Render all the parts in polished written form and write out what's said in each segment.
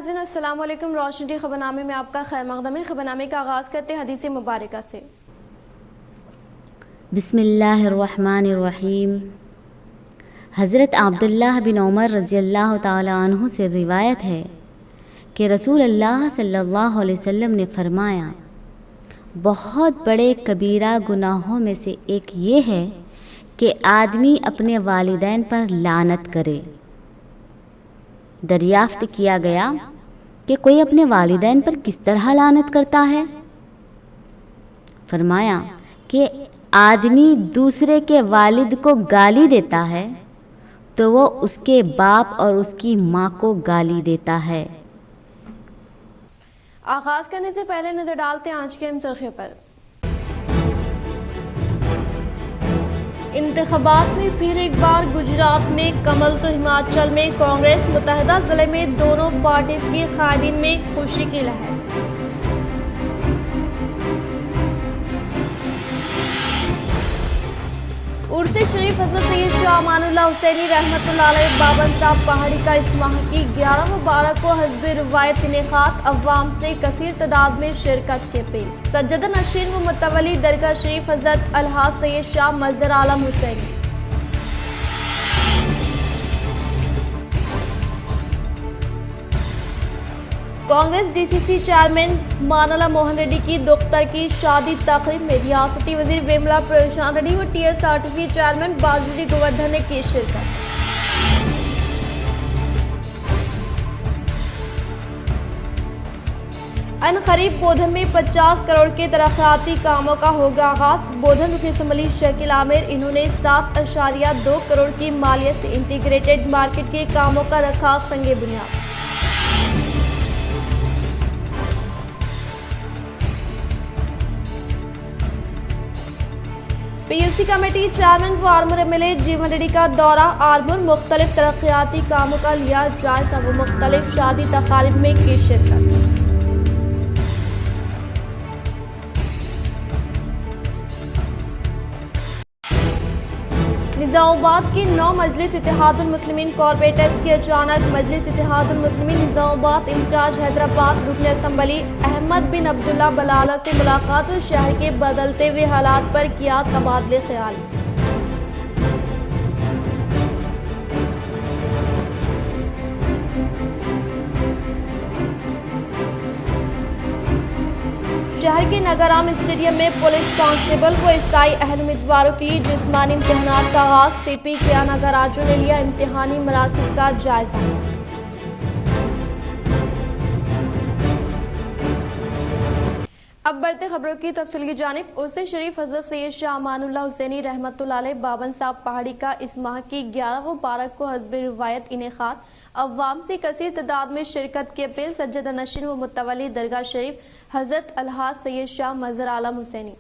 ناظرین السلام علیکم۔ روشن ٹی خبرنامے میں آپ کا خیر مقدم ہے۔ خبرنامے کا آغاز کرتے ہیں حدیث مبارکہ سے۔ بسم اللہ الرحمن الرحیم۔ حضرت عبداللہ بن عمر رضی اللہ تعالیٰ عنہ سے روایت ہے کہ رسول اللہ صلی اللہ علیہ وسلم نے فرمایا، بہت بڑے کبیرہ گناہوں میں سے ایک یہ ہے کہ آدمی اپنے والدین پر لعنت کرے۔ دریافت کیا گیا کہ کوئی اپنے والدین پر کس طرح لعنت کرتا ہے؟ فرمایا کہ آدمی دوسرے کے والد کو گالی دیتا ہے تو وہ اس کے باپ اور اس کی ماں کو گالی دیتا ہے۔ آغاز کرنے سے پہلے نظر ڈالتے ہیں آج کے اہم سرخیوں پر۔ انتخابات میں پھر ایک بار گجرات میں کمل تو ہماچل میں کانگریس، متحدہ ضلع میں دونوں پارٹیز کی قائدین میں خوشی کی لہر۔ عرس شریف حضرت سید شاہ امان اللہ حسینی رحمۃ اللہ علیہ بابن صاحب پہاڑی کا اس ماہ کی 11 مبارک کو حسب روایت انعقاد، عوام سے کثیر تعداد میں شرکت کی اپیل۔ سجدہ نشین و متولی درگاہ شریف حضرت الحاج Syed Shah Mazhar Alam Hussaini. Congress D C C chairman Manala Mohan Reddy کی دختر کی شادی تقریب میں ریاستی وزیر ویملا پرشانت ریڈی و T S R T C chairman Bajireddy Govardhan نے کی شرکت۔ ان قریب بودھن میں 50 کروڑ کے ترقیاتی کاموں کا ہوگا آغاز۔ بودھن رکن اسمبلی شکیل عامر انہوں نے 7.2 کروڑ کی مالیت سے انٹیگریٹڈ مارکیٹ کے کاموں کا رکھا سنگ بنیاد۔ پی یو سی کمیٹی چیئرمین و آرمور ایم ایل اے جیون ریڈی کا دورہ آرمور، مختلف ترقیاتی کاموں کا لیا جائزہ و مختلف شادی تقاریب میں کی شرکت۔ نظام آباد کی 9 مجلس اتحاد المسلمین کارپوریٹرز کی اچانک مجلس اتحاد المسلمین نظام آباد انچارج حیدرآباد رکن اسمبلی احمد بن عبداللہ بلالہ سے ملاقات اور شہر کے بدلتے ہوئے حالات پر کیا تبادلہ خیال۔ شہر کے نگرام اسٹیڈیم میں پولیس کانسٹیبل و عیسائی اہل امیدواروں کے لیے جسمانی امتحانات کا آغاز۔ سی پی کیا ناگراجو نے لیا امتحانی مراکز کا جائزہ۔ اب بڑھتے خبروں کی تفصیل کی جانب۔ عرس شریف حضرت سید شاہ امان اللہ حسینی رحمۃ اللہ علیہ بابن صاحب پہاڑی کا اس ماہ کی 11 مبارک کو حسب روایت انعقاد، عوام سے کثیر تعداد میں شرکت کی اپیل۔ سجدہ نشین و متولی درگاہ شریف حضرت الحاج سید شاہ مظہر عالم حسینی۔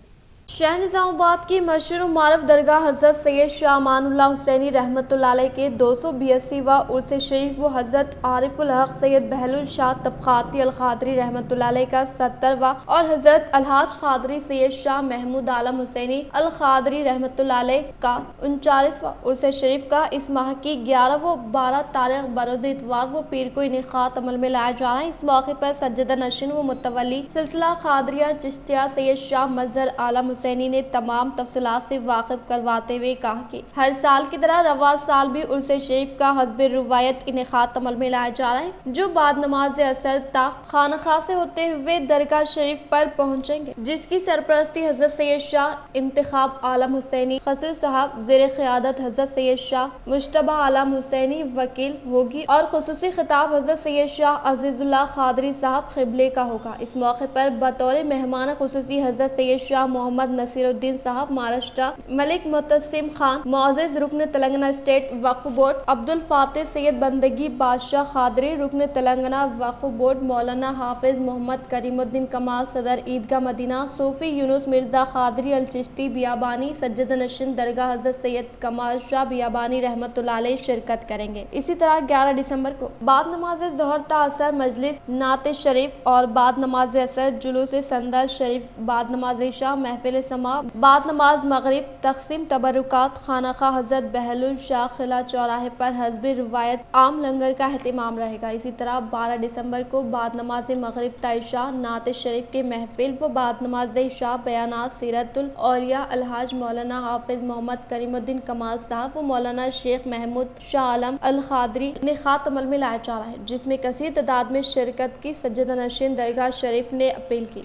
شہر نظام آباد کی مشہور و معروف درگاہ حضرت سید شاہ امان اللہ حسینی رحمۃ اللہ علیہ کے 282واں عرس شریف و حضرت عارف الحق سید بہلول شاہ طبقاتی القادری رحمۃ اللہ علیہ کا 70واں اور حضرت الحاج قادری سید شاہ محمود عالم حسینی القادری رحمۃ اللہ علیہ کا 39واں عرس شریف کا اس ماہ کی 11 و 12 تاریخ بروز اتوار و پیر کو انعقاد عمل میں لایا جا رہا ہے۔ اس موقع پر سجدہ نشین و متولی سلسلہ قادریہ چشتیہ سید شاہ مظہر عالم حسینی نے تمام تفصیلات سے واقف کرواتے ہوئے کہا کہ ہر سال کی طرح رواں سال بھی عرس شریف کا حسب روایت انعقاد عمل میں لایا جا رہا ہے، جو بعد نماز عصر تا خانقاہ سے ہوتے ہوئے درگاہ شریف پر پہنچیں گے، جس کی سرپرستی حضرت سید شاہ انتخاب عالم حسینی خصوص صاحب زیر قیادت حضرت سید شاہ مجتبی عالم حسینی وکیل ہوگی اور خصوصی خطاب حضرت سید شاہ عزیز اللہ قادری صاحب قبلے کا ہوگا۔ اس موقع پر بطور مہمان خصوصی حضرت سید شاہ محمد نصیر الدین صاحب مہاراشٹر، ملک متسم خان معزز رکن تلنگانہ اسٹیٹ وقف بورڈ، عبد الفاتح سید بندگی بادشاہ قادری رکن تلنگانہ وقف بورڈ، مولانا حافظ محمد کریم الدین کمال صدر عیدگاہ مدینہ، صوفی یونس مرزا قادری الچشتی بیابانی، سجدہ نشین درگاہ حضرت سید کمال شاہ بیابانی رحمۃ اللہ علیہ شرکت کریں گے۔ اسی طرح 11 دسمبر کو بعد نماز ظہر تا اثر مجلس نعت شریف اور بعد نماز اثر جلوس سندر شریف، بعد نماز عشاء محفل طویل سما بعد نماز مغرب تقسیم تبرکات خانقاہ حضرت بہلول شاہ قلعہ چوراہے پر حسب روایت عام لنگر کا اہتمام رہے گا۔ اسی طرح 12 دسمبر کو بعد نماز مغرب تا عشاء نعت شریف کے محفل و بعد نماز عشاء بیانات سیرت الاولیاء الحاج مولانا حافظ محمد کریم الدین کمال صاحب و مولانا شیخ محمود شاہ عالم القادری نے خاتم عمل میں لایا جا رہا ہے، جس میں کثیر تعداد میں شرکت کی سجدہ نشین درگاہ شریف نے اپیل کی۔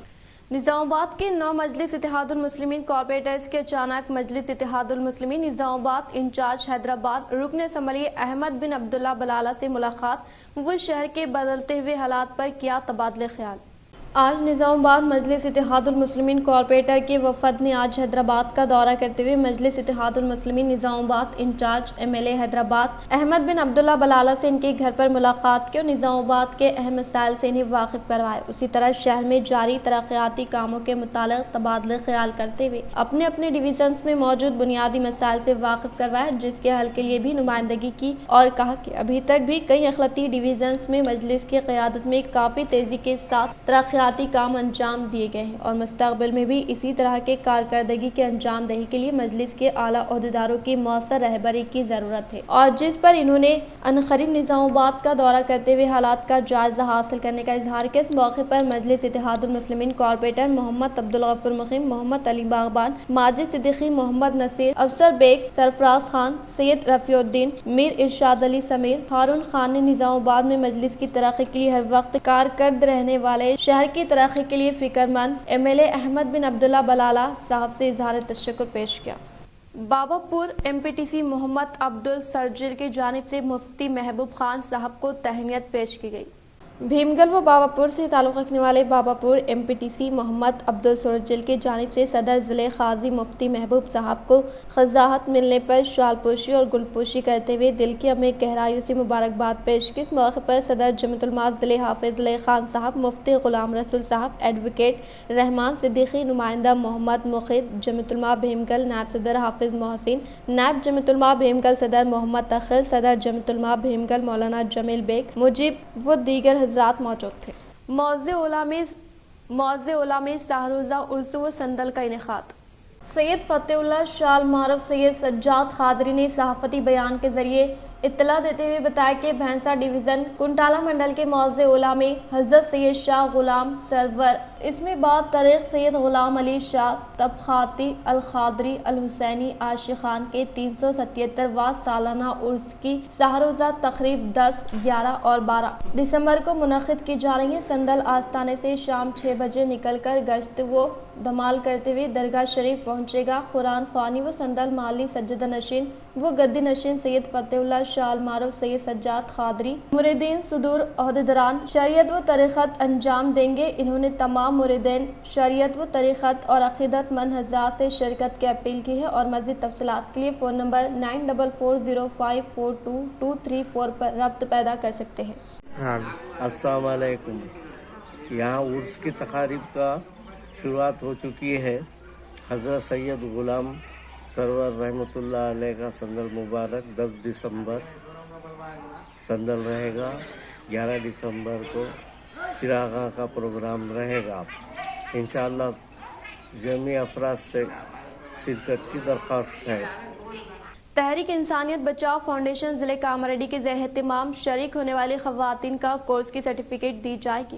نظام آباد کے 9 مجلس اتحاد المسلمین کارپوریٹرز کے اچانک مجلس اتحاد المسلمین نظام آباد انچارج حیدرآباد رکن اسمبلی احمد بن عبداللہ بلالہ سے ملاقات و شہر کے بدلتے ہوئے حالات پر کیا تبادلہ خیال۔ آج نظام آباد مجلس اتحاد المسلمین کارپوریٹر کے وفد نے آج حیدرآباد کا دورہ کرتے ہوئے مجلس اتحاد المسلمین نظام آباد انچارج MLA حیدرآباد احمد بن عبداللہ بلالہ سے ان کے گھر پر ملاقات کی اور نظام آباد کے اہم مسائل سے انہیں واقف کروائے۔ اسی طرح شہر میں جاری ترقیاتی کاموں کے متعلق تبادلہ خیال کرتے ہوئے اپنے اپنے ڈویژنز میں موجود بنیادی مسائل سے واقف کروائے، جس کے حل کے لیے بھی نمائندگی کی اور کہا کہ ابھی تک بھی کئی اقلیتی ڈویژنز میں مجلس کی قیادت میں کافی تیزی کے ساتھ ترقیاتی کام انجام دیے گئے ہیں اور مستقبل میں بھی اسی طرح کے کارکردگی کے انجام دہی کے لیے مجلس کے اعلیٰ عہدیداروں کی مؤثر رہبری کی ضرورت ہے، اور جس پر انہوں نے عنقریب نظام آباد کا دورہ کرتے ہوئے حالات کا جائزہ حاصل کرنے کا اظہار کیا۔ اس موقع پر مجلس اتحاد المسلمین کارپوریٹر محمد عبدالغفور مقیم، محمد علی باغبان، ماجد صدیقی، محمد نصیر، افسر بیگ، سرفراز خان، سید رفیع الدین، میر ارشاد علی سمیر، ہارون خان نے نظام آباد میں مجلس کی ترقی کے لیے ہر وقت کارکرد رہنے والے شہر کی ترقی کے لیے فکر مند MLA احمد بن عبداللہ بلالہ صاحب سے اظہار تشکر پیش کیا۔ بابا پور MPTC محمد عبدل سرجل کی جانب سے مفتی محبوب خان صاحب کو تہنیت پیش کی گئی۔ بھیمگل و بابا پور سے تعلق رکھنے والے بابا پور MPTC محمد عبدل سرجل کی جانب سے صدر ضلع قاضی مفتی محبوب صاحب کو خزاحت ملنے پر شال پوشی اور گل پوشی کرتے ہوئے دل کی اپنے گہرائیوں سے مبارکباد پیش کی۔ اس موقع پر صدر جمعیت علماء ضلع حافظ علی خان صاحب، مفتی غلام رسول صاحب، ایڈوکیٹ رحمان صدیقی، نمائندہ محمد مقید، جمعیت علماء بھیمگل، نائب صدر حافظ محسن، نائب جمعیت علماء بھیمگل صدر محمد تقل، صدر جمعیت علماء بھیمگل مولانا جمیل بیگ، مجیب و دیگر حضرات موجود تھے۔ موضع اولا میں سہروزہ عرس و سندل کا انعقاد۔ سید فتح اللہ شاہ المعروف سید سجاد قادری نے صحافتی بیان کے ذریعے اطلاع دیتے ہوئے بتایا کہ بھینسا ڈویژن کنٹالہ منڈل کے موضع اولا میں حضرت سید شاہ غلام سرور اس میں بعد طریق سید غلام علی شاہ طبقاتی القادری الحسینی عاشقان کے 377واں سالانہ عرس کی سہروزہ تقریب 10، 11 اور 12 دسمبر کو منعقد کی جا رہی ہے۔ سندل آستانے سے شام 6 بجے نکل کر گشت و دھمال کرتے ہوئے درگاہ شریف پہنچے گا۔ قرآن خوانی و سندل مالی سجدہ نشین و گدی نشین سید فتح اللہ شاہ المعروف سید سجاد قادری مریدین صدور عہدیداران شریعت و طریقت انجام دیں گے۔ انہوں نے تمام مریدین شریعت و طریقت اور عقیدت مند حضرات سے شرکت کی اپیل کی ہے اور مزید تفصیلات کے لیے فون نمبر 9440542234 پر رابطہ پیدا کر سکتے ہیں۔ السلام علیکم۔ یہاں عرس کی تقاریب کا شروعات ہو چکی ہے۔ حضرت سید غلام سرور رحمۃ اللہ علیہ کا سندل مبارک 10 دسمبر سندل رہے گا۔ 11 دسمبر کو چراغاں کا پروگرام رہے گا۔ انشاءاللہ جمعی افراد سے شرکت کی درخواست ہے۔ تحریک انسانیت بچاؤ فاؤنڈیشن ضلع کاماریڈی کے زیر اہتمام شریک ہونے والی خواتین کا کورس کی سرٹیفکیٹ دی جائے گی۔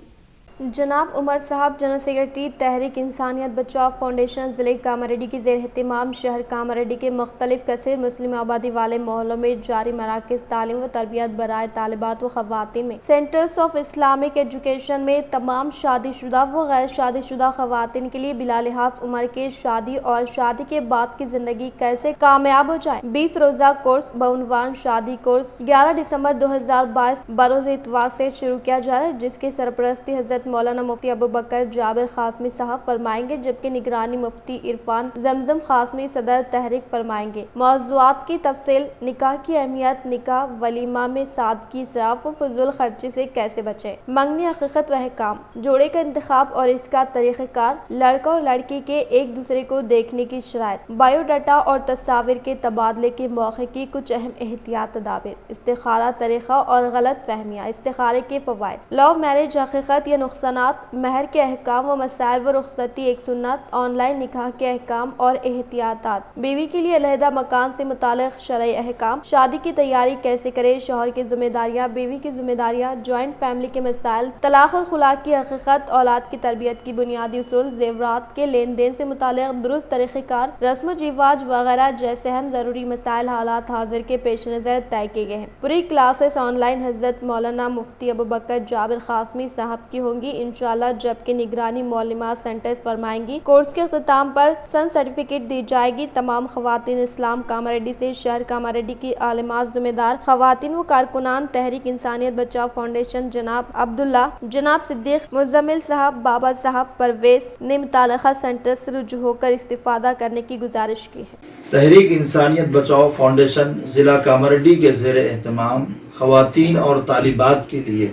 جناب عمر صاحب، جنرل سیکرٹری تحریک انسانیت بچاؤ فاؤنڈیشن ضلع کاماریڈی کے زیر اہتمام شہر کاماریڈی کے مختلف کثیر مسلم آبادی والے محلوں میں جاری مراکز تعلیم و تربیت برائے طالبات و خواتین میں سینٹرز آف اسلامک ایجوکیشن میں تمام شادی شدہ و غیر شادی شدہ خواتین کے لیے بلا لحاظ عمر کے شادی اور شادی کے بعد کی زندگی کیسے کامیاب ہو جائے 20 روزہ کورس بعنوان شادی کورس 11 دسمبر 2022 بروز اتوار سے شروع کیا جا رہا ہے، جس کی سرپرستی حضرت مولانا مفتی ابو بکر جابر قاسمی صاحب فرمائیں گے، جبکہ نگرانی مفتی عرفان زمزم قاسمی صدر تحریک فرمائیں گے۔ موضوعات کی تفصیل: نکاح کی اہمیت، نکاح ولیمہ میں سادگی، اسراف و فضول خرچی سے کیسے بچیں، منگنی حقیقت و احکام، جوڑے کا انتخاب اور اس کا طریقہ کار، لڑکا اور لڑکی کے ایک دوسرے کو دیکھنے کی شرائط، بایو ڈاٹا اور تصاویر کے تبادلے کے موقع کی کچھ اہم احتیاط تدابیر، استخارہ طریقہ اور غلط فہمیاں، استخارے کے فوائد، لو میرج حقیقت یا نقصان نقصانات، مہر کے احکام و مسائل و رخصتی ایک سنت، آن لائن نکاح کے احکام اور احتیاطات، بیوی کے لیے علیحدہ مکان سے متعلق شرعی احکام، شادی کی تیاری کیسے کرے، شوہر کی ذمہ داریاں، بیوی کی ذمہ داریاں، جوائنٹ فیملی کے مسائل، طلاق اور خلا کی حقیقت، اولاد کی تربیت کی بنیادی اصول، زیورات کے لین دین سے متعلق درست طریقہ کار، رسم و رواج وغیرہ جیسے اہم ضروری مسائل حالات حاضر کے پیش نظر طے کیے گئے ہیں۔ پوری کلاسز آن لائن حضرت مولانا مفتی ابوبکر جابر قاسمی صاحب کی ہوں گی انشاءاللہ، جبکہ نگرانی معلمات سینٹرز فرمائیں گی۔ کورس کے اختتام پر سن سرٹیفکیٹ دی جائے گی۔ تمام خواتین اسلام کاماریڈی سے شہر کاماریڈی کی عالمات، ذمہ دار خواتین و کارکنان تحریک انسانیت بچاؤ فاؤنڈیشن جناب عبداللہ، جناب صدیق، مزمل صاحب، بابا صاحب، پرویز نے متعلقہ سینٹر سے رجوع ہو کر استفادہ کرنے کی گزارش کی ہے۔ تحریک انسانیت بچاؤ فاؤنڈیشن ضلع کاماریڈی کے زیر اہتمام خواتین اور طالبات کے لیے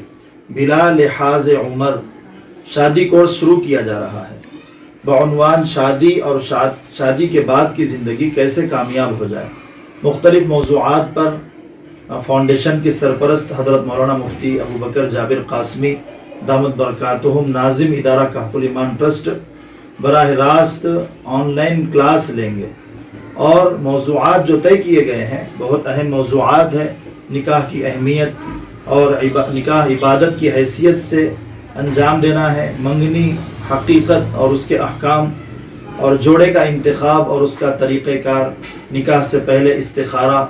بلا لحاظ عمر شادی کورس شروع کیا جا رہا ہے بعنوان شادی اور شادی کے بعد کی زندگی کیسے کامیاب ہو جائے۔ مختلف موضوعات پر فاؤنڈیشن کے سرپرست حضرت مولانا مفتی ابوبکر جابر قاسمی دامت برکاتہم ناظم ادارہ کہف الایمان ٹرسٹ براہ راست آن لائن کلاس لیں گے، اور موضوعات جو طے کیے گئے ہیں بہت اہم موضوعات ہیں۔ نکاح کی اہمیت اور نکاح عبادت کی حیثیت سے انجام دینا ہے، منگنی حقیقت اور اس کے احکام، اور جوڑے کا انتخاب اور اس کا طریقہ کار، نکاح سے پہلے استخارہ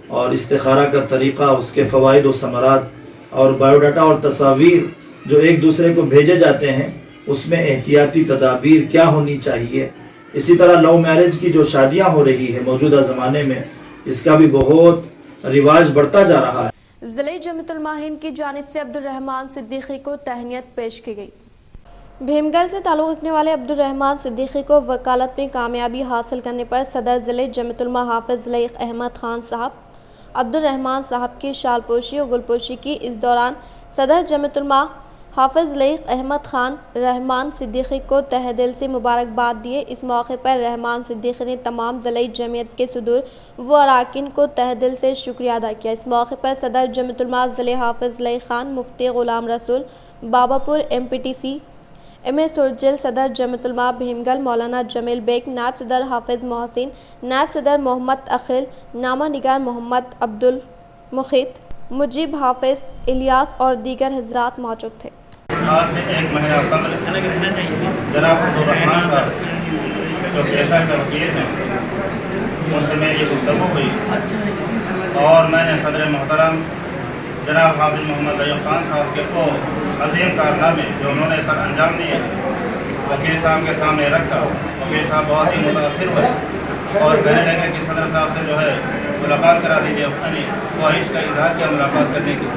اور استخارہ کا طریقہ، اس کے فوائد و ثمرات، اور بایو ڈاٹا اور تصاویر جو ایک دوسرے کو بھیجے جاتے ہیں اس میں احتیاطی تدابیر کیا ہونی چاہیے۔ اسی طرح لو میرج کی جو شادیاں ہو رہی ہے موجودہ زمانے میں، اس کا بھی بہت رواج بڑھتا جا رہا ہے۔ ضلع جمیعت علماء ہند کی جانب سے عبدالرحمان صدیقی کو تہنیت پیش کی گئی۔ بھیمگل سے تعلق رکھنے والے عبدالرحمان صدیقی کو وکالت میں کامیابی حاصل کرنے پر صدر ضلع جمیعت علماء حافظ لائق احمد خان صاحب عبدالرحمان صاحب کی شال پوشی اور گل پوشی کی۔ اس دوران صدر جمیعت علماء حافظ لائق احمد خان رحمان صدیقی کو تہہ دل سے مبارکباد دیے۔ اس موقع پر رحمان صدیقی نے تمام ضلعی جمعیت کے صدور و اراکین کو تہہ دل سے شکریہ ادا کیا۔ اس موقع پر صدر جمیعت علماء ضلع حافظ لائق خان، مفتی Ghulam Rasool Babapur M P T C M A Sarjal, صدر جمیعت علماء بھیمگل مولانا جمیل بیگ، نائب صدر حافظ محسن، نائب صدر محمد عقیل، نامہ نگار محمد عبدالمقیت، مجیب حافظ الیاس اور دیگر حضرات موجود تھے۔ آج سے ایک مہینہ قبل جناب عبدالرحمان صاحب جو پیشہ سے وکیل ہیں ان سے میری گفتگو ہوئی، اور میں نے صدر محترم جناب حافظ محمد ایوب خان صاحب کے کو عظیم کارنامے جو انہوں نے سر انجام دیے وکیل صاحب کے سامنے رکھا۔ وکیل صاحب بہت ہی متاثر ہوئے اور کہنے لگے کہ صدر صاحب سے جو ہے ملاقات کرا دیجیے، یعنی خواہش کا اظہار کیا ملاقات کرنے کی۔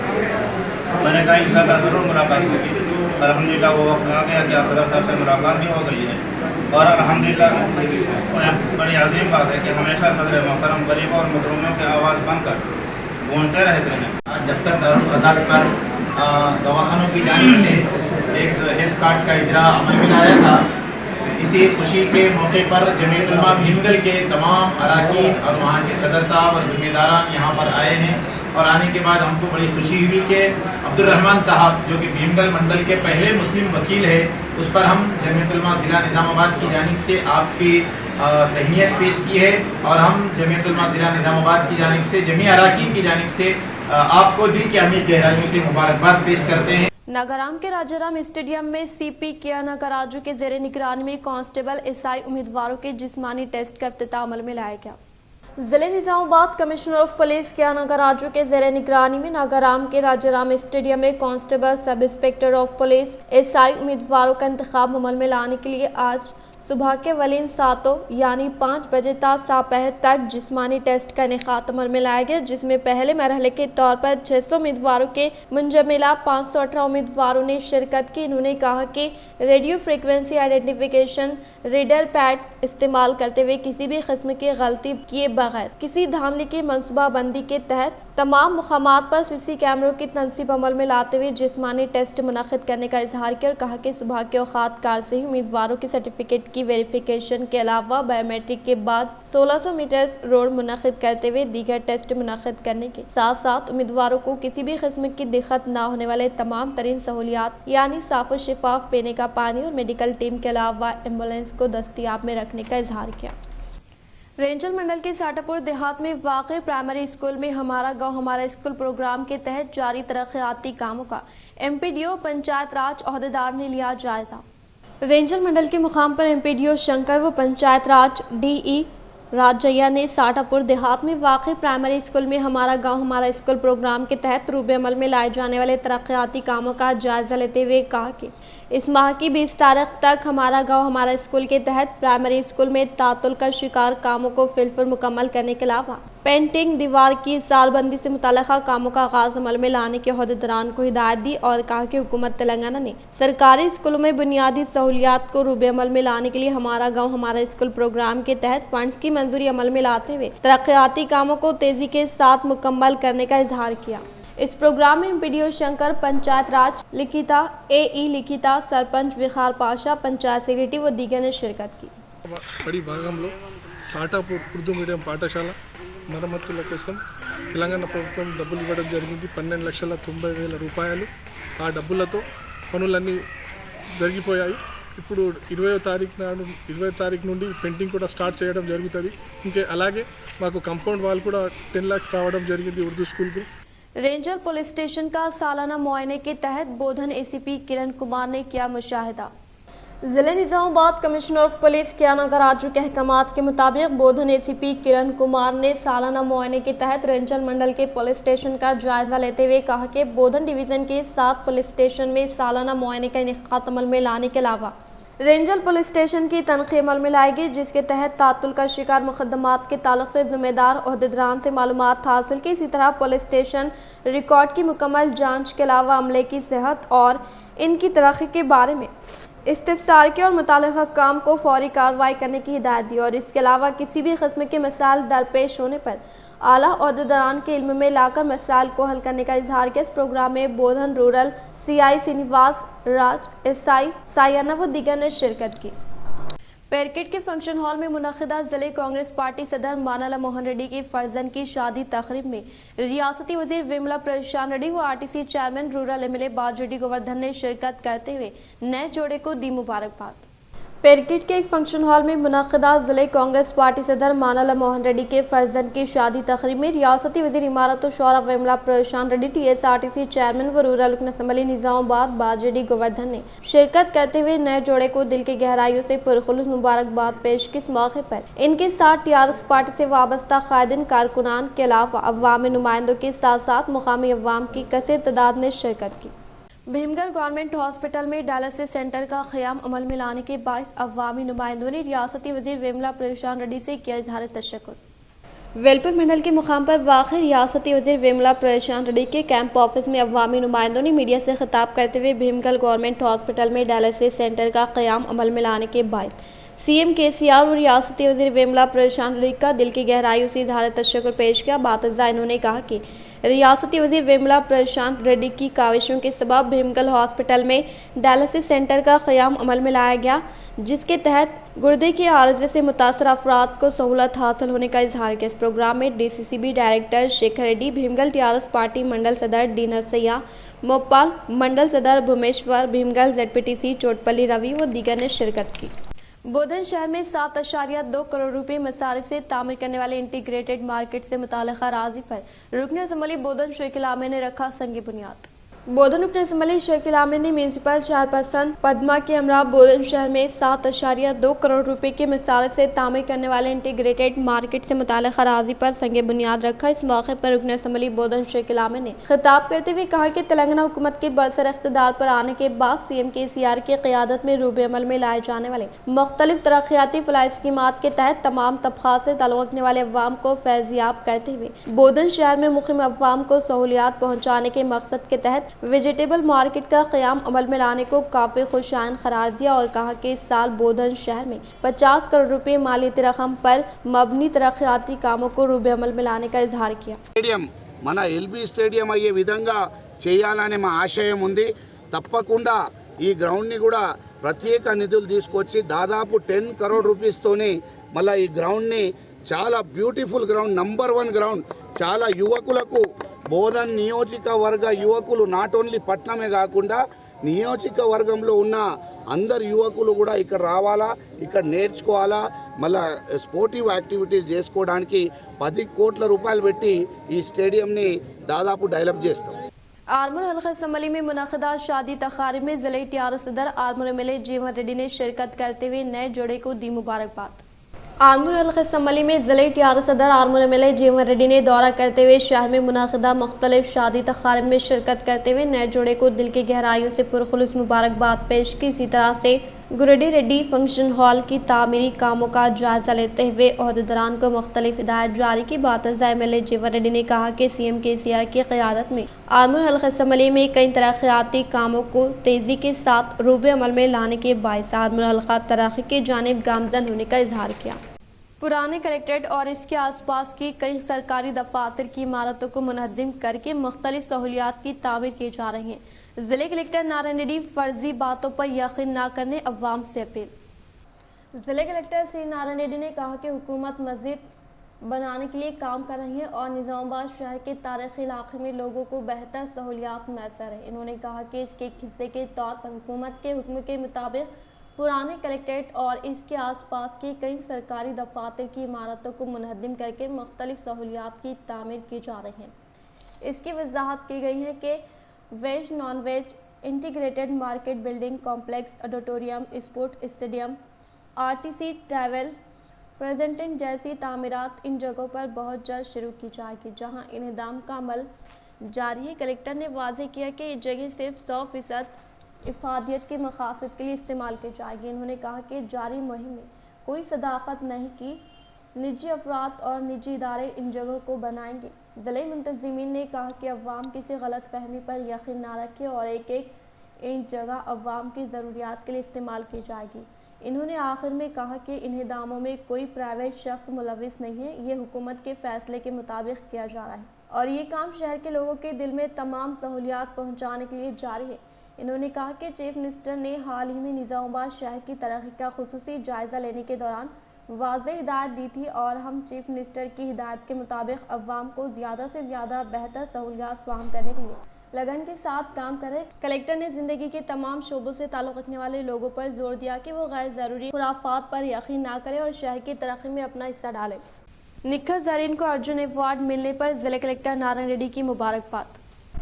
میں نے کہا انشاءاللہ ضرور ملاقات ہوگی۔ الحمدللہ وہ وقت آ گیا کہ صدر صاحب سے ملاقات بھی ہو گئی ہے، اور الحمدللہ بڑی عظیم بات ہے کہ ہمیشہ صدر محترم غریبوں اور مظلوموں کی آواز بن کر گونجتے رہتے ہیں۔ دفتر دارالغزال پر دواخانوں کی جانب سے ایک ہیلتھ کارڈ کا اجرا عمل میں لایا تھا۔ اسی خوشی کے موقع پر جمیعت علماء بھیمگل کے تمام اراکین اور وہاں کے صدر صاحب اور ذمہ داران یہاں پر آئے ہیں، اور آنے کے بعد ہم کو بڑی خوشی ہوئی کہ عبدالرحمان صاحب جو کہ بھیمگل منڈل کے پہلے مسلم وکیل ہے، اس پر ہم جمیعت علماء ضلع نظام آباد کی جانب سے آپ کی تہنیت پیش کی ہے، اور ہم جمیعت علماء ضلع نظام آباد کی جانب سے جمیع اراکین کی جانب سے آپ کو دل کی عمیق گہرائیوں سے مبارکباد پیش کرتے ہیں۔ ناگارام کے راجارام اسٹیڈیم میں سی پی کیا ناگراجو کے زیر نگرانی میں کانسٹیبل ایسائی امیدواروں کے جسمانی ٹیسٹ کا افتتاح عمل میں لایا گیا۔ ضلع نظام آباد کمشنر آف پولیس کیا ناگراجو کے زیر نگرانی میں ناگارام کے راجارام اسٹیڈیم میں constable sub inspector of police ایسائی امیدواروں کا انتخاب عمل میں لانے کے لیے آج صبح کے ولین ساتوں یعنی 5 بجے تا ساپہر تک جسمانی ٹیسٹ کا انعقاد عمل میں لایا گیا، جس میں پہلے مرحلے کے طور پر 600 امیدواروں کے منجملہ 518 امیدواروں نے شرکت کی۔ انہوں نے کہا کہ radio frequency identification reader pad استعمال کرتے ہوئے کسی بھی قسم کی غلطی کیے بغیر کسی دھاندلی کی منصوبہ بندی کے تحت तमाम मुकामात पर सीसी कैमरों की तनसीब अमल में लाते हुए जिस्मानी टेस्ट मुनक्किद करने का इजहार किया और कहा कि सुबह के औकात कार से ही उम्मीदवारों के सर्टिफिकेट की वेरिफिकेशन के अलावा बायोमेट्रिक के बाद 1600 मीटर रोड मुनक्किद करते हुए दीगर टेस्ट मुनक्किद करने के साथ साथ उम्मीदवारों को किसी भी किस्म की दिक्कत न होने वाले तमाम तरीन सहूलियात यानी साफ और शिफाफ पीने का पानी और मेडिकल टीम के अलावा एम्बुलेंस को दस्तियाब में रखने का इजहार किया। रेंजल मंडल के साटापुर देहात में वाक़ प्राइमरी स्कूल में हमारा गांव हमारा स्कूल प्रोग्राम के तहत जारी तरक्याती कामों का एमपीडीओ पंचायत राज ओहदेदार ने लिया जायजा। रेंजल मंडल के मुकाम पर एमपीडीओ शंकर व पंचायत राज डीई राजैया ने साटापुर देहात में वाक़ प्राइमरी स्कूल में हमारा गांव हमारा स्कूल प्रोग्राम के तहत रूबे अमल में लाए जाने वाले तरक्याती कामों का जायजा लेते हुए कहा कि इस माह की 20 तारीख तक हमारा गांव हमारा स्कूल के तहत प्राइमरी स्कूल में तातुल का शिकार कामों को फिलफुल मुकम्मल करने के अलावा पेंटिंग दीवार की सालबंदी से मुताल्लिक़ा कामों का आगाज अमल में लाने के ओहदेदारान को हिदायत दी और कहा कि हुकूमत तेलंगाना ने सरकारी स्कूलों में बुनियादी सहूलियात को रूबे अमल में लाने के लिए हमारा गांव हमारा स्कूल प्रोग्राम के तहत फंड्स की मंजूरी अमल में लाते हुए तरक्याती कामों को तेजी के साथ मुकम्मल करने का इजहार किया। इस प्रोग्राम में एमपीडीओ शंकर, पंचायत राज लिखिता, एई लिखिता, सरपंच विखार पाशा, पंचायत सेक्रेटरी व दीगर ने शिरकत की। बड़ी భాగంలో సాటాపూర్ ఉర్దూ మీడియం పాఠశాల మరమ్మతుల కోసం తెలంగాణ ప్రభుత్వం డబ్బులు ఇవ్వడం జరిగింది 12,90,000 రూపాయలు। ఆ డబ్బులతో పనులన్నీ జరిగిపోయాయి। ఇప్పుడు 20వ తారీఖు నుండి పెయింటింగ్ కూడా స్టార్ట్ చేయడం జరుగుతుంది। ఇంకే అలాగే మాకు కాంపౌండ్ వాల్ కూడా 10 लाख రావడం జరిగింది ఉర్దూ స్కూల్కు। रेंजर पुलिस स्टेशन का सालाना मुआयने के तहत बोधन एसीपी किरण कुमार ने किया मुशाहिदा। जिले निजामाबाद कमिश्नर ऑफ पुलिस कियानगर राजू के अहकामात के मुताबिक बोधन एसीपी किरण कुमार ने सालाना मुआयने के तहत रेंजर मंडल के पुलिस स्टेशन का जायजा लेते हुए कहा कि बोधन डिवीजन के 7 पुलिस स्टेशन में सालाना मुआयने का इनेकाद अमल में लाने के अलावा रेंजल पुलिस स्टेशन की तनख्वाह अमल में लाएगी, जिसके तहत तातुल का शिकार मुकदमात के ताल्लुक से जिम्मेदार ओहदेदारान से मालूमात हासिल की। इसी तरह पुलिस स्टेशन रिकॉर्ड की मुकम्मल जांच के अलावा अमले की सेहत और इनकी तरक्की के बारे में इस्तिफसार की और मुताल्लिक़ा काम को फौरी कार्रवाई करने की हिदायत दी और इसके अलावा किसी भी किस्म के मसाइल दरपेश होने पर आला ओहदेदारान के इल्म में लाकर मसाइल को हल करने का इजहार किया। इस प्रोग्राम में बोधन रूरल सीआई श्रीनिवास राज, एसआई सायना व दीगर ने शिरकत की। पेरकेट के फंक्शन हॉल में मुनक़िदा जिले कांग्रेस पार्टी सदर मानाला मोहन रेड्डी की फर्जन की शादी तकरीब में रियासती वजीर विमला प्रशांत रेड्डी व RTC chairman rural MLA Bajireddy Govardhan ने शिरकत करते हुए नए जोड़े को दी मुबारकबाद। पेरकेट के एक फंक्शन हॉल में मुनक़िदा जिले कांग्रेस पार्टी सदर मानाला मोहन रेड्डी के फर्जन की शादी तकरीब में रियासती वज़ीर इमारत और शौरा विमला प्रशांत रेड्डी, टीएसआरटीसी चेयरमैन व रूरल रुकन असम्बली निजामाबाद बाजरेड्डी गोवर्धन ने शिरकत करते हुए नए जोड़े को दिल की गहराइयों से पुरखुलूस मुबारकबाद पेश की। इस मौके पर इनके साथ टीआरएस पार्टी से वाबस्ता कायदीन कारकुनान के अलावा अवामी नुमाइंदों के साथ साथ मुकामी अवाम की कसीर तादाद ने शिरकत की। भीमगढ़ गवर्नमेंट हॉस्पिटल में डायलिसिस सेंटर का क़याम अमल में लाने के बायस अवामी नुमाइंदों ने रियासती वज़ीर विमला प्रशांत रेड्डी से किया इजहार तशक्कुर। वेलपुर मंडल के मुकाम पर वाक़ई रियासती वज़ीर विमला प्रशांत रेड्डी के कैंप ऑफिस में अवामी नुमाइंदों ने मीडिया से खिताब करते हुए भीमगढ़ गवर्नमेंट हॉस्पिटल में डायलिसिस सेंटर का क़याम अमल में लाने के बायस सीएम केसीआर और रियासती वज़ीर विमला प्रशांत रेड्डी का दिल की गहराइयों से इजहार तशक्कुर पेश किया। बातज़ा इन्होंने कहा कि रियासती वज़ीर विमला प्रशांत रेड्डी की काविशों के सबब भीमगढ़ हॉस्पिटल में डायलिसिस सेंटर का क़याम अमल में लाया गया, जिसके तहत गुर्दे के आर्जे से मुतासर अफराद को सहूलत हासिल होने का इजहार किया। इस प्रोग्राम में DCCB director Shekhar Reddy, Bhimgarh TRS party mandal सदर डी नरसैया, मोपाल मंडल सदर भूमेश्वर, भीमगढ़ जेडपीटीसी चोटपल्ली रवि व दीगर ने शिरकत की। बोधन शहर में 7.2 करोड़ रुपए मसारिफ से तामीर करने वाले इंटीग्रेटेड मार्केट से मुताल्लिक़ा राज़ी पर रुकन असम्बली बोधन शेखिल आमिर ने रखा संग बुनियाद। बोधन रुकन असम्बली शेखिल आमिर ने म्यूनसिपल चेयरपर्सन पद्मा के हमरा बोधन शहर में 7.2 करोड़ रुपए के मसारिफ से तामीर करने वाले इंटीग्रेटेड मार्केट से मुताल्लिक़ा राज़ी पर संग बुनियाद रखा। इस मौके पर रुकन असम्बली बोधन शेखिल आमिर ने खिताब करते हुए कहा कि तेलंगाना हुकूमत के बरसर इख्तिदार पर आने के बाद सीएम केसीआर की क़यादत में रूबे अमल में लाए जाने वाले मुख्तलिफ तरक्याती फलाही स्कीमात के तहत तमाम तबक़ात से ताल्लुक़ रखने वाले अवाम को फैज़याब करते हुए बोधन शहर में मुक़ीम अवाम को सहूलियात पहुँचाने के मकसद के तहत वेजिटेबल मार्केट का क़याम अमल में लाने को काफ़ी खुशाइन करार दिया और कहा कि इस साल बोधन शहर में 50 करोड़ रुपए मालियती रकम पर मबनी तरक्याती कामों को रूबे अमल में लाने का इजहार किया। स्टेडियम మన ఎల్బీ స్టేడియం అయ్యే విధంగా చేయాలనే మా ఆశయం ఉంది. తప్పకుండా ఈ గ్రౌండ్ని కూడా ప్రత్యేక నిధులు తీసుకొచ్చి దాదాపు 10 crore రూపీస్తోనే మళ్ళీ ఈ గ్రౌండ్ని చాలా బ్యూటిఫుల్ గ్రౌండ్, నంబర్ 1 గ్రౌండ్, చాలా యువకులకు బోధన్ నియోజకవర్గ యువకులు నాట్ ఓన్లీ పట్నమే కాకుండా నియోజకవర్గంలో ఉన్న అందరు యువకులు కూడా ఇక్కడ రావాలా, ఇక్కడ నేర్చుకోవాలా, మళ్ళా స్పోర్టివ్ యాక్టివిటీస్ చేసుకోవడానికి 10 కోట్ల రూపాయలు పెట్టి ఈ స్టేడియంని దాదాపు డెవలప్ చేస్తాం. आर्मूर हल्का असम्बली में मुनक़दा शादी तक़ारीब में ज़िले टीआरएस सदर आर्मूर एमएलए जीवन रेड्डी ने शिरकत करते हुए नए जोड़े को दी मुबारकबाद। आर्मूर हल्का असम्बली में ज़िले टीआरएस सदर आर्मूर एमएलए जीवन रेड्डी ने दौरा करते हुए शहर में मुनक़दा मुख्तलिफ शादी तक़ारीब में शिरकत करते हुए नए जोड़े को दिल की गहराइयों से पुरखुलूस मुबारकबाद पेश की। इसी तरह से गुरेडी रेड्डी फंक्शन हॉल की तामीरी कामों का जायजा लेते हुए ओहदेदारान को मुख्तलिफ हिदायत जारी की। बात एमएलए जीवन रेड्डी ने कहा कि सीएम केसीआर की क़यादत में आर्मूर हल्का असम्बली में कई तरक्याती कामों को तेज़ी के साथ रूबे अमल में लाने के बायस आर्मूर हल्का तरक्की की जानिब गामजन होने का इजहार किया। पुराने कलेक्ट्रेट और इसके आसपास की कई सरकारी दफातर की इमारतों को मुनहद्दिम करके मुख्तलिफ सहूलियात की तामीर की जा रही है। जिले कलेक्टर नारायण रेड्डी फर्जी बातों पर यकीन न करने अवाम से अपील। जिले कलेक्टर श्री नारायण रेड्डी ने कहा कि हुकूमत मस्जिद बनाने के लिए काम कर रही है और निज़ामाबाद शहर के तारीखी इलाके में लोगों को बेहतर सहूलियात मैसर है। इन्होंने कहा कि इसके एक हिस्से के तौर पर हुकूमत के हुक्म के मुताबिक पुराने कलेक्ट्रेट और इसके आसपास की कई सरकारी दफातर की इमारतों को मुनहद्दिम करके मुख्तलिफ सहूलियात की तामीर की जा रही है। इसकी वजाहत की गई है कि veg non veg integrated market building complex auditorium sport stadium RTC travel प्रेजेंटेंट जैसी तामीरात इन जगहों पर बहुत जल्द शुरू की जाएगी, जहां इन्हदाम का अमल जारी है। कलेक्टर ने वाज़ेह किया कि ये जगह सिर्फ 100% इफादियत के मकासद के लिए इस्तेमाल की जाएगी। इन्होंने कहा कि जारी मुहिम में कोई सदाकत नहीं की निजी अफराद और निजी इदारे इन जगहों को बनाएंगे। ज़िले मुंतज़िमीन ने कहा कि अवाम किसी गलत फहमी पर यकीन ना रखे और एक इंच जगह अवाम की ज़रूरियात के लिए इस्तेमाल की जाएगी। इन्होंने आखिर में कहा कि इन्हदामों में कोई प्राइवेट शख्स मुलविस नहीं है, ये हुकूमत के फैसले के मुताबिक किया जा रहा है और ये काम शहर के लोगों के दिल में तमाम सहूलियात पहुँचाने के लिए जारी है। इन्होंने कहा कि चीफ मिनिस्टर ने हाल ही में निज़ामाबाद शहर की तरक्की का खुसूसी जायज़ा लेने के दौरान वाज़ेह हिदायत दी थी और हम चीफ मिनिस्टर की हिदायत के मुताबिक अवाम को ज़्यादा से ज़्यादा बेहतर सहूलियात फराहम करने के लिए लगन के साथ काम करें। कलेक्टर ने ज़िंदगी के तमाम शोबों से ताल्लुक़ रखने वाले लोगों पर जोर दिया कि वो गैर ज़रूरी खुराफात पर यकीन ना करें और शहर की तरक्की में अपना हिस्सा डालें। निखत ज़रीन को अर्जुन अवार्ड मिलने पर ज़िले कलेक्टर नारायण रेड्डी की मुबारकबाद।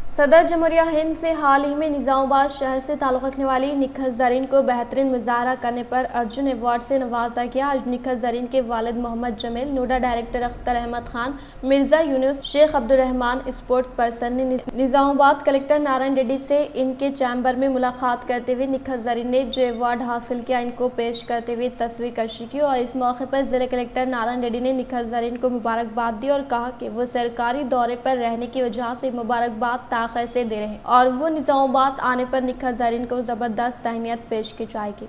सदर जमहूरिया हिंद से हाल ही में निज़ामाबाद शहर से ताल्लुक़ रखने वाली निखत ज़रीन को बेहतरीन मुज़ाहरा करने पर अर्जुन अवार्ड से नवाजा गया। आज निखत ज़रीन के वालिद मोहम्मद जमील, नोडा director Akhtar Ahmed Khan, Mirza Younus, Sheikh Abdurrahman sports person ने निज़ामाबाद कलेक्टर नारायण रेड्डी से इनके चैम्बर में मुलाकात करते हुए निखत ज़रीन ने जो अवार्ड हासिल किया इनको पेश करते हुए तस्वीर कशी की और इस मौके पर ज़िले कलेक्टर नारायण रेड्डी ने निखत ज़रीन को मुबारकबाद दी और कहा कि वो सरकारी दौरे पर रहने की वजह से मुबारकबाद ताख़िर से दे रहे हैं और वो निज़ामाबाद आने पर निखत ज़रीन को ज़बरदस्त तहनीत पेश की जाएगी।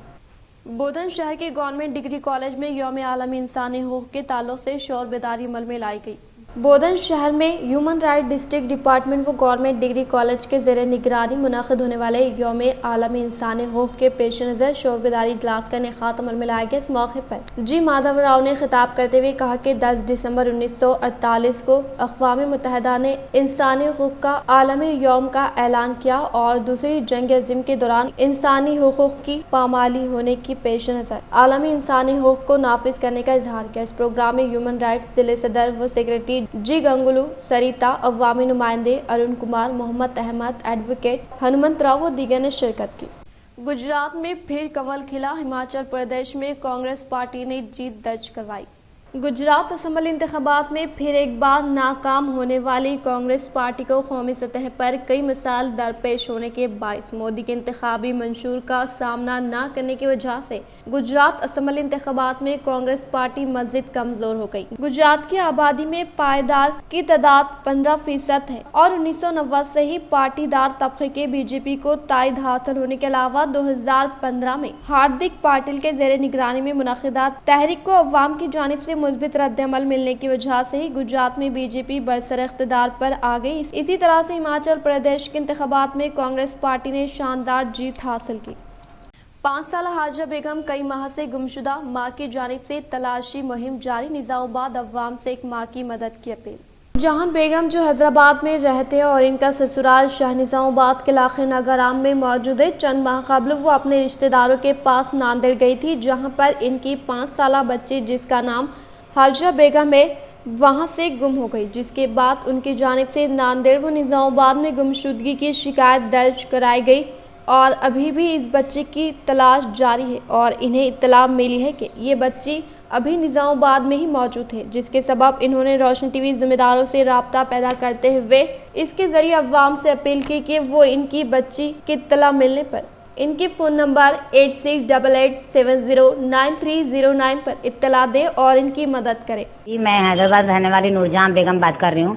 बोधन शहर के गवर्नमेंट डिग्री कॉलेज में यौम आलमी इंसानी हुकूक़ के ताल्लुक़ से शोर बेदारी अमल में लाई गई। बोधन शहर में ह्यूमन राइट डिस्ट्रिक्ट डिपार्टमेंट व गवर्नमेंट डिग्री कॉलेज के ज़ेरे निगरानी मुनाक़िद होने वाले यौम आलमी इंसानी हुकूक़ के पेश नज़र शोर बेदारी इजलास का इनेक़ाद अमल में लाया गया। इस मौके पर जी माधव राव ने खिताब करते हुए कहा कि 10 दिसंबर 1948 को अक़वाम मुत्तहिदा ने इंसानी हुकूक़ का आलमी यौम का ऐलान किया और दूसरी जंग अज़ीम के दौरान इंसानी हुकूक़ की पामाली होने की पेश नज़र आलमी इंसानी हुकूक़ को नाफिज करने का इजहार किया। इस प्रोग्राम में ह्यूमन राइट्स जिले सदर व सेक्रेटरी जी गंगुलू, सरिता, अवामी नुमाइंदे अरुण कुमार, मोहम्मद अहमद, एडवोकेट हनुमंत राव व दीगर ने शिरकत की। गुजरात में फिर कमल खिला, हिमाचल प्रदेश में कांग्रेस पार्टी ने जीत दर्ज करवाई। गुजरात असम्बली इंतखाबात में फिर एक बार नाकाम होने वाली कांग्रेस पार्टी को कौमी सतह पर कई मसाइल दरपेश होने के बायस मोदी के इंतखाबी मंशूर का सामना न करने की वजह से गुजरात असम्बली इंतखाबात में कांग्रेस पार्टी मज़ीद कमजोर हो गई। गुजरात की आबादी में पायदार की तादाद 15% है और 1990 से ही पाटीदार तबके के बीजेपी को तायद हासिल होने के अलावा 2015 में हार्दिक पाटिल के ज़ेरे निगरानी में मुनक़िदा तहरीक को अवाम की जानिब से मुस्बित रद्द-ए-अमल मिलने की वजह से ही गुजरात में बीजेपी बरसर इख्तिदार पर आ गई। इसी तरह से हिमाचल प्रदेश के इंतखाबात में कांग्रेस पार्टी ने शानदार जीत हासिल की। 5 साल हाजिरा बेगम कई माह से गुमशुदा, मां की जानिब से तलाशी मुहिम जारी। निजामाबाद अवाम से एक मां की मदद की अपील। जहान बेगम जो हैदराबाद में रहते हैं और इनका ससुराल शाह निजामाबाद के इलाके नगराम में मौजूद है। चंद माह कबल वो अपने रिश्तेदारों के पास नांदेड़ गई थी, जहां पर इनकी 5 साल बच्ची जिसका नाम हाजिरा बेगम है वहां से गुम हो गई, जिसके बाद उनकी जानिब से नांदेड़ व निजामाबाद में गुमशुदगी की शिकायत दर्ज कराई गई और अभी भी इस बच्चे की तलाश जारी है और इन्हें इत्तला मिली है कि ये बच्ची अभी निजामाबाद में ही मौजूद है, जिसके सबब इन्होंने रोशन टीवी जिम्मेदारों से राब्ता पैदा करते हुए इसके जरिए अवाम से अपील की कि वो इनकी बच्ची की इत्तला मिलने पर इनके फ़ोन नंबर 8688709309 पर इत्तला दे और इनकी मदद करे। मैं हैदराबाद रहने वाली नूरजहां बेगम बात कर रही हूँ।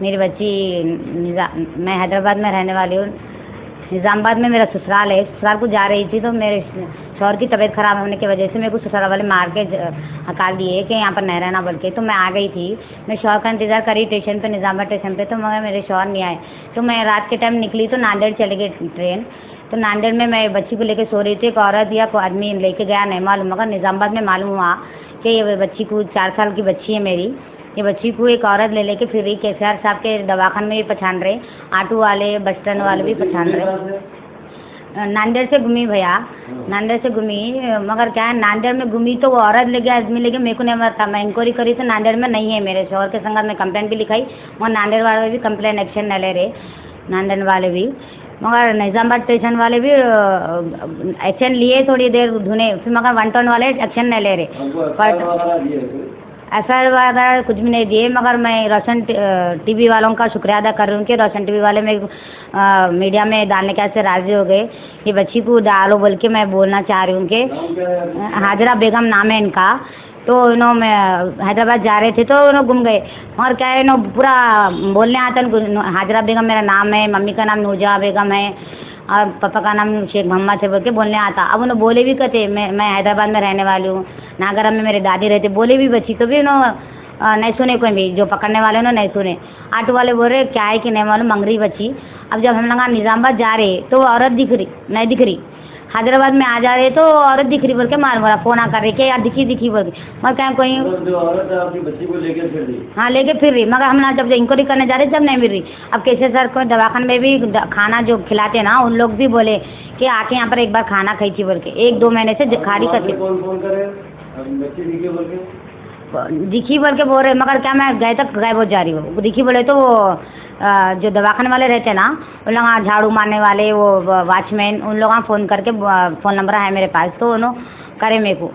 मेरी बच्ची मैं हैदराबाद में रहने वाली हूँ। निज़ामाबाद में मेरा ससुराल है। ससुराल को जा रही थी तो मेरे शौहर की तबीयत खराब होने की वजह से मेरे को ससुराल वाले मार के हकार दिए कि यहाँ पर नहीं रहना बोल के। तो मैं आ गई थी। मैं शौहर का इंतज़ार करी स्टेशन पे, निज़ामाबाद स्टेशन पे, तो मगर मेरे शौहर नहीं आए। तो मैं रात के टाइम निकली तो नांदेड़ चली गई ट्रेन। तो नांदेड़ में मैं बच्ची को लेकर सो रही थी। एक औरत या कोई आदमी लेके गया नहीं मालूम, मगर निज़ामाबाद में मालूम हुआ कि ये बच्ची को 4 साल की बच्ची है मेरी। ये बच्ची को एक औरत ले लेके फिर रही। केसीआर साहब के दवाखाने में भी पहचान रहे, ऑटो वाले, बस स्टैंड वाले भी पहचान रहे। नांदेड़ से घूमी भैया, नांदेड़ से घूमी, मगर क्या है नांदेड़ में घूमी तो वो औरत ले गया, आदमी ले गया, मेरे को नहीं पता। मैं इंक्वायरी करी तो नांदेड़ में नहीं है। मेरे शौहर के संगत में कंप्लेंट भी लिखाई, मगर नांदेड़ वाले भी कंप्लेंट एक्शन नहीं ले रहे, नांदेड़ वाले भी। मगर निज़ामाबाद स्टेशन वाले भी एक्शन लिए थोड़ी देर धुने, फिर मगर 1 टन वाले एक्शन नहीं ले रहे। ऐसा कुछ भी नहीं दिए। मगर मैं रोशन टीवी वालों का शुक्रिया अदा कर रही हूँ कि रोशन टीवी वाले में मीडिया में डालने के से राजी हो गए। ये बच्ची को डालो बोल के मैं बोलना चाह रही हूँ कि हाजिरा बेगम नाम है इनका। तो इन्होंने हैदराबाद जा रहे थे तो इन्होंने गुम गए। और क्या है इन्होंने पूरा बोलने आता, हाजिरा बेगम मेरा नाम है, मम्मी का नाम नूरजहां बेगम है और पापा का नाम शेख मोहम्मद है बोल के बोलने आता। अब उन्होंने बोले भी कहते मैं हैदराबाद में रहने वाली हूँ, नागरम में मेरे दादी रहते, बोले भी बच्ची तो भी उन्होंने नहीं सुने। कोई भी जो पकड़ने वाले उन्होंने नहीं सुने। ऑटो वाले बोल रहे क्या है कि नहीं मालूम, मंग रही बच्ची। अब जब हम लोग निज़ामाबाद जा रहे तो औरत नहीं दिख रही। हैदराबाद में आ जा रहे तो औरत दिख रही बोल के मार बोला, फोन आ कर रही कि यार दिखी बोल के। मगर क्या कोई बच्ची को लेके फिर रही, हाँ लेके फिर रही। मगर हम ना जब इंक्वायरी करने जा रहे जब नहीं मिल रही। अब कैसे सर को दवाखान में भी खाना जो खिलाते ना, उन लोग भी बोले कि आके यहाँ पर एक बार खाना खाई थी बोल के। 1-2 महीने से खाली करके दिखी बोल के बोल रहे। मगर क्या मैं गए तक गायब हो जा रही हूँ। दिखी बोले तो जो दवाखाने वाले रहते ना, उन लोग झाड़ू मारने वाले, वो वॉचमैन, उन लोग फ़ोन करके, फ़ोन नंबर है मेरे पास, तो उन्होंने करे मेरे को,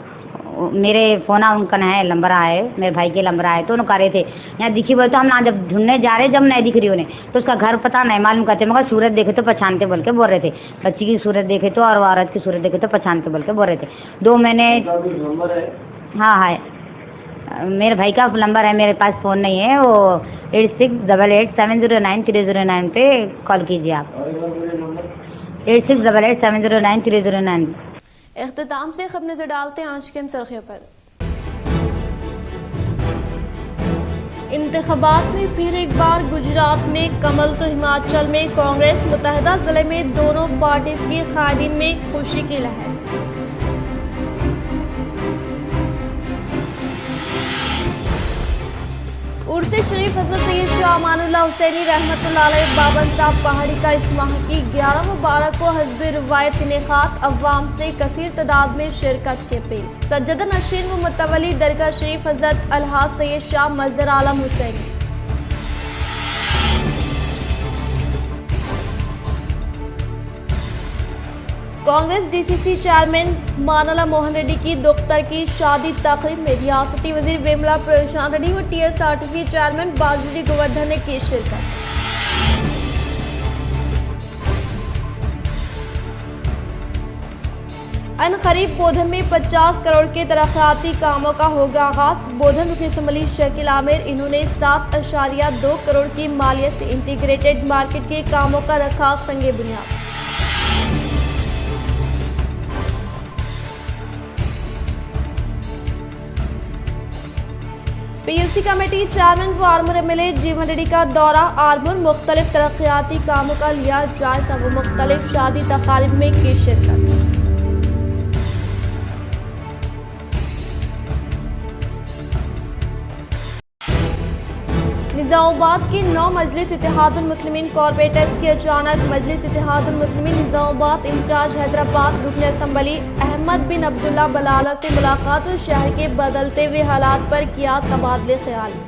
मेरे फ़ोन उनका है नंबर आए, मेरे भाई के नंबर आए तो उन्होंने करे थे। यहाँ दिखी बोले तो हम ना जब ढूंढने जा रहे, जब नहीं दिख रही उन्हें तो उसका घर पता नहीं मालूम करते। मगर सूरत देखे तो पहचानते बोल के बोल रहे थे। बच्ची की सूरत देखे तो और औरत की सूरत देखे तो पहचानते बोल के बोल रहे थे। 2 महीने, हाँ है मेरे भाई का नंबर है मेरे पास, फ़ोन नहीं है। वो 8688709309 पे कॉल कीजिए आप। 8688709309। इख्तिताम से खबर नजर डालते हैं आज के हम सुर्खियों पर। इंतखाबात में फिर एक बार गुजरात में कमल तो हिमाचल में कांग्रेस। मुत्तहिदा जिले में दोनों पार्टीज की कायदीन में खुशी की लहर। उर्स शरीफ हज़रत सैयद शाह अमानुल्लाह हुसैनी रहमतुल्लाह अलैह बावन साहब पहाड़ी का इस माह की 11 मुबारक को हस्ब रिवायत इनेकात अवाम से कसीर तादाद में शिरकत की अपील। सज्जद नशीन व मुतवली दरगाह शरीफ हज़रत अलहाज सैयद शाह मज़हर आलम हुसैनी। कांग्रेस डीसीसी चेयरमैन मानला मोहन रेड्डी की दोख्तर की शादी तकरीब में रियासती वजीर वेमला प्रशांत रेड्डी व टीएसआरटीसी चेयरमैन बाजूरी गोवर्धन ने की शिरकत। अनकरीब बोधन में 50 करोड़ के तरक्याती कामों का होगा आगाज। बोधन रुकन असम्बली शकील आमिर, इन्होंने 7.2 करोड़ की मालियत से इंटीग्रेटेड मार्केट के कामों का रखा संगे बुनियाद। PUC कमेटी चेयरमैन व आर्मूर MLA जीवन रेड्डी का दौरा आर्मूर मुख्तलिफ तरक्याती कामों का लिया जायजा व मुख्तलिफ शादी तकारीब में की शिरकत। निज़ामाबाद की 9 मजलिस इत्तेहादुल मुस्लिमीन कॉर्पोरेटर्स की अचानक मजलिस इत्तेहादुल मुस्लिमीन निज़ामाबाद इंचार्ज हैदराबाद रुकन असम्बली अहमद बिन अब्दुल्ला बलाला से मुलाकात और शहर के बदलते हुए हालात पर किया तबादले ख्याल।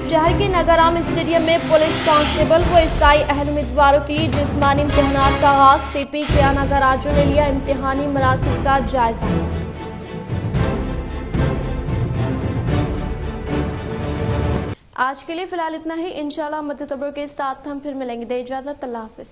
शहर के नगराम स्टेडियम में पुलिस कांस्टेबल व ईसाई अहल उम्मीदवारों के लिए जिस्मानी इम्तिहानात का आगाज। CP किया नगराजों ने लिया इम्तिहानी मराकज का जायजा। आज के लिए फिलहाल इतना ही। इंशाल्लाह मदद खबरों के साथ हम फिर मिलेंगे। दे इजाजत, अल्लाह हाफिज।